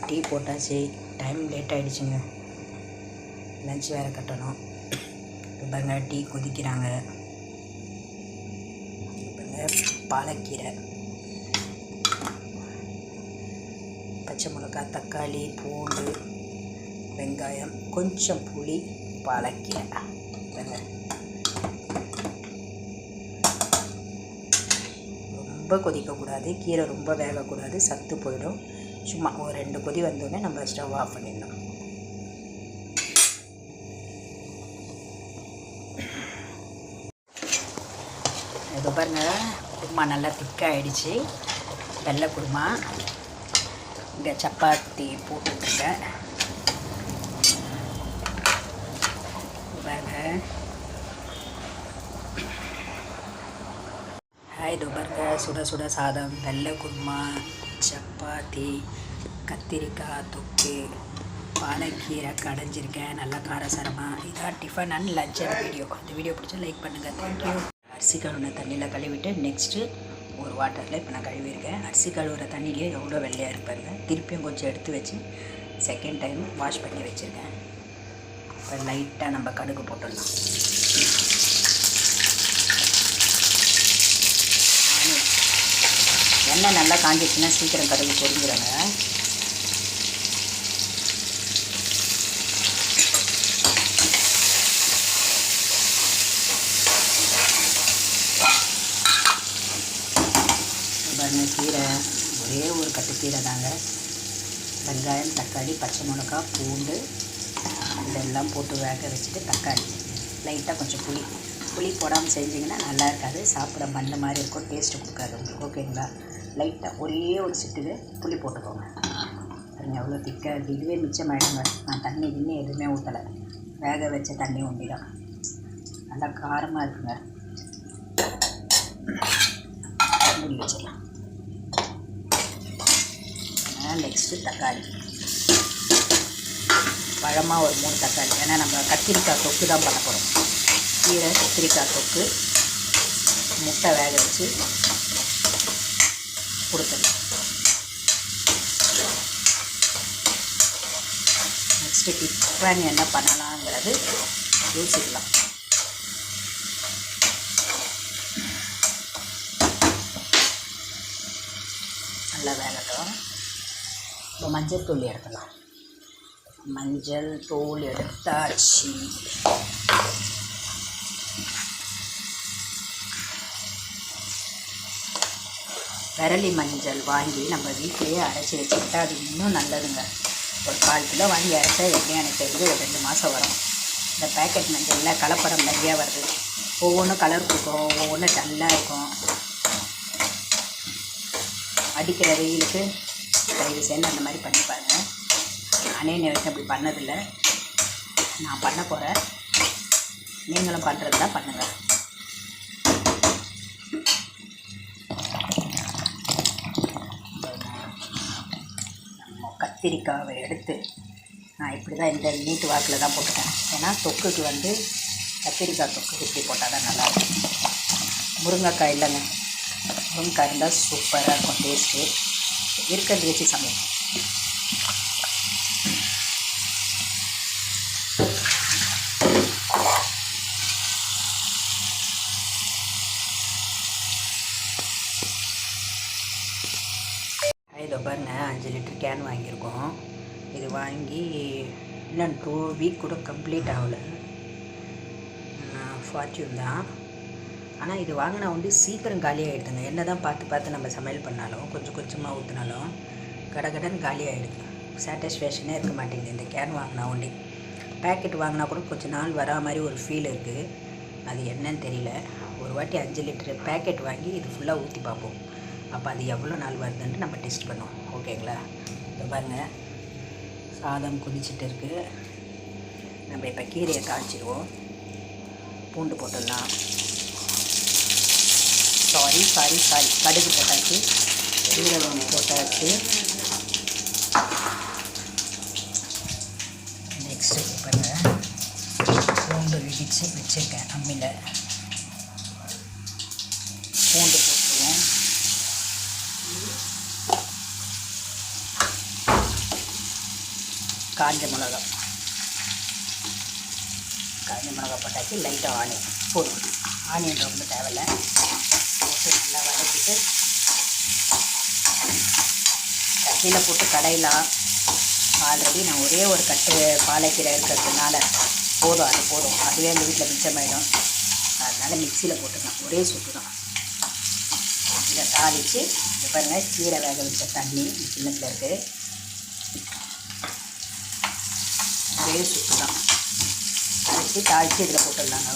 Tea போட்டாச்சு. Time late ஆகிடுச்சுங்க, lunch வேறு கட்டணும். இப்போ பாருங்க டீ கொதிக்கிறாங்க. பாருங்க பாலக்கீரை, பச்சை மிளகாய், தக்காளி, பூண்டு, வெங்காயம், கொஞ்சம் புளி, பாலக்கீரை. பாருங்க ரொம்ப கொதிக்கக்கூடாது, கீரை ரொம்ப வேகக்கூடாது, சத்து போயிடும். சும்மா ஒரு 2 கொதி வந்தோடனே நம்ம ஸ்டவ் ஆஃப் பண்ணிடணும். இது பாருங்க குருமா நல்லா திக்காகிடுச்சு. வெள்ளை குருமா. இங்கே சப்பாத்தி போட்டுருக்கேன் பாருங்க. இது பாருங்க சுட சுட சாதம், வெள்ளை குருமா, சப்பாத்தி, கத்திரிக்காய் தொக்கு, பாலக்கீரை கடைஞ்சிருக்கேன் நல்லா காரசாரமாக. இதான் tiffin and lunch and video. இந்த வீடியோ பிடிச்சா லைக் பண்ணுங்கள். தேங்க்யூ. அரிசி கழுவுன தண்ணியில் கழுவிட்டு நெக்ஸ்ட்டு ஒரு வாட்டரில் இப்போ நான் கழுவிருக்கேன். அரிசி கழுவுற தண்ணியிலே எவ்வளோ வெள்ளையாக இருப்பாருங்க. திருப்பியும் கொஞ்சம் எடுத்து வச்சு செகண்ட் டைம் வாஷ் பண்ணி வச்சுருக்கேன். இப்போ லைட்டாக நம்ம கடுகு போட்டுடலாம். எண்ணெய் நல்லா காஞ்சிச்சுன்னா சீக்கிரம் கடுகு பொரிஞ்சிடுங்க. பாருங்க கீரை ஒரே ஒரு கட்டு கீரை தாங்க. வெங்காயம், தக்காளி, பச்சை மிளகாய், பூண்டு இதெல்லாம் போட்டு வேக வச்சுட்டு தக்காளி, லைட்டாக கொஞ்சம் புளி போடாமல் செஞ்சிங்கன்னா நல்லா இருக்காது, சாப்பிட மண்ணு மாதிரி இருக்கும், டேஸ்ட்டு கொடுக்காது உங்களுக்கு. ஓகேங்களா? லைட்டாக ஒரே ஒரு சிட்டுக்கு புளி போட்டுக்கோங்க. பாருங்கள் எவ்வளோ திக்காக இருக்குது. இதுவே மிச்சமாயிடுங்க. நான் தண்ணி எதுவுமே ஊற்றலை, வேக வச்ச தண்ணி ஒண்டி தான். நல்லா காரமாக இருக்குங்க. மூடி வச்சிடலாம். நெக்ஸ்ட்டு தக்காளி, பழமாக ஒரு 3 தக்காளி. ஏன்னா நம்ம கத்திரிக்காய் தொக்கு தான் பண்ண போகிறோம். கீரை, கத்திரிக்காய் தொக்கு, முட்டை வேக வச்சு கொடுத்துடலாம். நெக்ஸ்ட்டு டிஃபன் என்ன பண்ணலாங்கிறது யோசிக்கலாம். நல்லா வேகட்டும். இப்போ மஞ்சள் தூள் எடுக்கலாம். மஞ்சள் தூள் எடுத்தாச்சு. விரலி மஞ்சள் வாங்கி நம்ம வீட்டிலேயே அரைச்சி வச்சுக்கிட்டா அது இன்னும் நல்லதுங்க. ஒரு 1/4 கிலோ வாங்கி அரைச்சா எப்படியும் எனக்கு தெரிஞ்சு ஒரு 2 மாதம் வரும். இந்த பேக்கெட் மஞ்சளில் கலப்படம் நிறையா வருது. ஒவ்வொன்றும் கலர் கொடுக்கும், ஒவ்வொன்றும் டல்லாக இருக்கும். அடிக்கிற வெயிலுக்கு தயவு செய்து அந்த மாதிரி பண்ணி பாருங்கள். நானே நேரத்தை அப்படி பண்ணதில்லை, நான் பண்ண போகிறேன். நீங்களும் பண்ணுறது தான் பண்ணுங்கள். கத்திரிக்காவை எடுத்து நான் இப்படி தான் இந்த நீட்டு வாக்கில் தான் போட்டுட்டேன். ஏன்னா தொக்குக்கு வந்து கத்திரிக்காய் தொக்கு இப்படி போட்டால் தான் நல்லாயிருக்கும். முருங்கைக்காய் இல்லைங்க, முருங்கைக்காய் இருந்தால் சூப்பராக இருக்கும் டேஸ்ட்டு. இருக்கிறது வச்சு சமைப்போம். இதை பாருங்க 5 லிட்டர் கேன் வாங்கியிருக்கோம். இது வாங்கி இன்னும் 2 வீக் கூட கம்ப்ளீட் ஆகலை. ஃபார்ச்சூன் தான். ஆனால் இது வாங்கினா வந்து சீக்கிரம் காலியாகிடுதுங்க. என்ன தான் பார்த்து நம்ம சமையல் பண்ணாலும் கொஞ்சம் கொஞ்சமாக ஊற்றினாலும் கடகடன் காலியாகிடுது. சாட்டிஸ்ஃபேக்ஷனே இருக்க மாட்டேங்குது இந்த கேன் வாங்கினா ஒண்டி. பேக்கெட் வாங்கினா கூட கொஞ்சம் நாள் வரா மாதிரி ஒரு ஃபீல் இருக்குது. அது என்னன்னு தெரியல. ஒரு வாட்டி 5 லிட்டரு பேக்கெட் வாங்கி இது ஃபுல்லாக ஊற்றி பார்ப்போம். அப்போ அது எவ்வளோ நாள் வருதுன்ட்டு நம்ம டெஸ்ட் பண்ணுவோம். ஓகேங்களா? இப்போ பாருங்கள் சாதம் கொதிச்சுட்டு இருக்குது. நம்ம இப்போ கீரையை தாளிச்சிடுவோம். பூண்டு போட்டுடலாம். சாரி கடுகு போட்டாச்சு, சீரகம் போட்டாச்சு. நெக்ஸ்ட்டு பாருங்கள் பூண்டு இடித்து வச்சுருக்கேன் அம்மியில். பூண்டு போட்டுருவோம். காஞ்ச மிளகா போட்டாச்சு. லைட்டாக ஆனியன் போதும். ஆனியன் ரொம்ப தேவையில்லை. போட்டு நல்லா வதக்கிட்டு கீழே போட்டு கடையலாம். ஆல்ரெடி நான் ஒரே ஒரு கட்டு பாலைக்கீரை இருக்கிறதுனால போதும். அதுவே எங்கள் வீட்டில் மிச்சமாயிடும். அதனால் மிக்சியில் போட்டுக்கலாம். ஒரே சுட்டு தான். இதை தாளித்து இது பாருங்கள், கீரை வேக வச்ச தண்ணி கிண்ணத்தில் இருக்குது. ஒரே சுட்டு தான் அரைச்சி தாளித்து இதில் போட்டுடலாங்க.